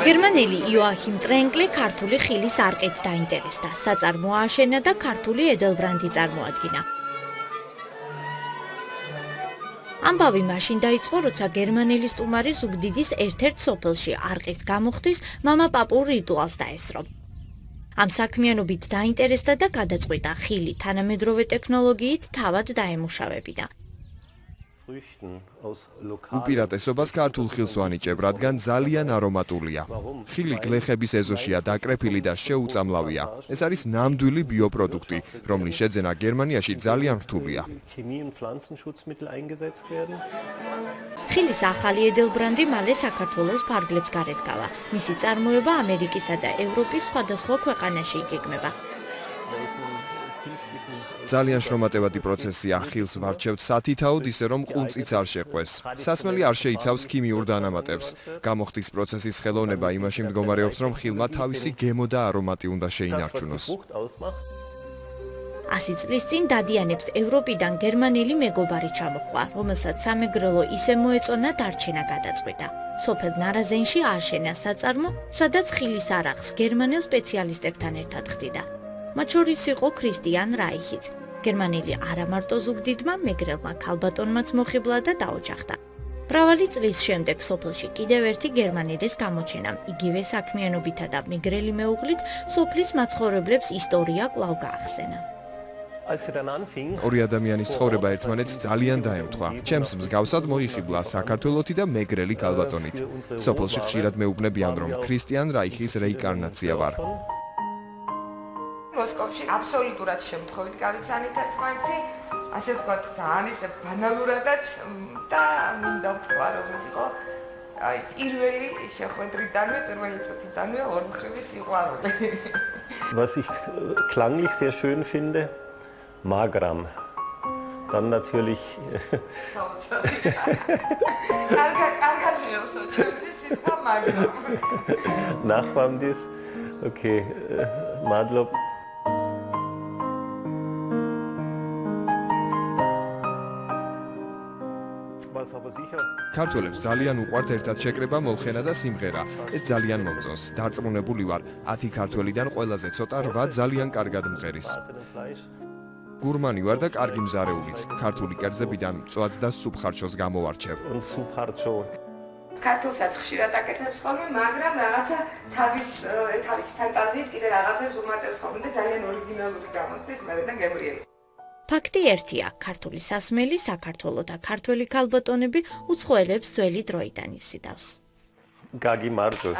გერმანელი იოახიმ ტრენკლი ქართული ხილის არყით დაინტერესდა. საწარმო ააშენა და ქართული ედელბრანდი წარმოადგინა. ამბავი მაშინ დაიწყო, როცა გერმანელი სტუმარი ზუგდიდის ერთ-ერთ სოფელში არყის გამოხდის მამა პაპურ რიტუალს დაესწრო. ამ საქმიანობით დაინტერესდა და გადაწყვიტა ხილი თანამედროვე ტექნოლოგიით თავად დაემუშავებინა. უპირატესობას ქართულ ხილს ვანიჭებ, რადგან ძალიან არომატულია. ხილი გლეხების ეზოშია დაკრეფილი და შეუწამლავია. ეს არის ნამდვილი ბიოპროდუქტი, რომლის შეძენა გერმანიაში ძალიან რთულია. ხილის ახალი ედელბრანდი მალე საქართველოს ფარგლებს გარეთ გავა. მისი წარმოება ამერიკისა და ევროპის სხვადასხვა ქვეყანაში იგეგმება. ძალიან შრომატევადი პროცესია. ხილს ვარჩევთ სათითაოდ, ისე რომ ყუნწიც არ შეყვეს. სასმელი არ შეიცავს ქიმიურ დანამატებს. გამოხდის პროცესის ხელოვნება იმაში მდგომარეობს, რომ ხილმა თავისი გემო და არომატი უნდა შეინარჩუნოს. 100 წლის წინ დადიანებს ევროპიდან გერმანელი მეგობარი ჩამოჰყვა, რომელსაც სამეგრელო ისე მოეწონა დარჩენა გადაწყვიტა. სოფელ ნარაზენში ააშენა საწარმო, სადაც ხილის არახს გერმანელ სპეციალისტებთან ერთად ხდიდა. მათ შორის იყო ქრისტიან რაიხიც. გერმანელი არა მარტო ზუგდიდმა, მეგრელმა ქალბატონმაც მოხიბლა და დაოჯახდა. მრავალი წლის შემდეგ სოფელში კიდევ ერთი გერმანელის გამოჩენამ იგივე საქმიანობითა და მეგრელი მეუღლით სოფლის მაცხოვრებლებს ისტორია კვლავ გაახსენა. ორი ადამიანის ცხოვრება ერთმანეთს ძალიან დაემთხვა. ჩემს მსგავსად მოიხიბლა საქართველოთი და მეგრელი ქალბატონით. სოფელში ხშირად მეუბნებიან, რომ ქრისტიან რაიხის რეინკარნაცია ვარ. მოსკოვში აბსოლუტურად შემთხვევით გავიცანით ერთმანეთი, ასე ვთქვათ, ძალიან ისე ბანალურადაც და მინდა ვთქვა, რომ ეს იყო პირველი შეხვედრიდანვე, პირველი წუთიდანვე ორმხრივი სიყვარული. Was ich klanglich sehr schön finde, Magram. Dann natürlich კარგად შეევსო, ჩემთვის სიტყვა მაგრამ. Nachwamdis. Okay, Madlob. ქართველებს ძალიან უყვართ ერთად შეკრება, molxena და სიმღერა. ეს ძალიან მომწონს. დარწმუნებული ვარ, 10 ქართველიდან ყველაზე ცოტა 8 ძალიან კარგად მღერის. გურმანი ვარ და კარგი მზარეულიც. ქართული კერძებიდან მწვადს და სუფხარჩოს გამოვარჩევ. ქართულსაც ხშირად აკეთებს ხოლმე, მაგრამ რაღაცა თავის ფანტაზიით კიდე რაღაცებს უმატებს ხოლმე და ძალიან ორიგინალური გამოსდის მე და გემრიელი. ფაქტი ერთია, ქართული სასმელი, საქართველო და ქართველი ქალბატონები უცხოელებს ძველი დროიდან იზიდავს. Gagi Martos.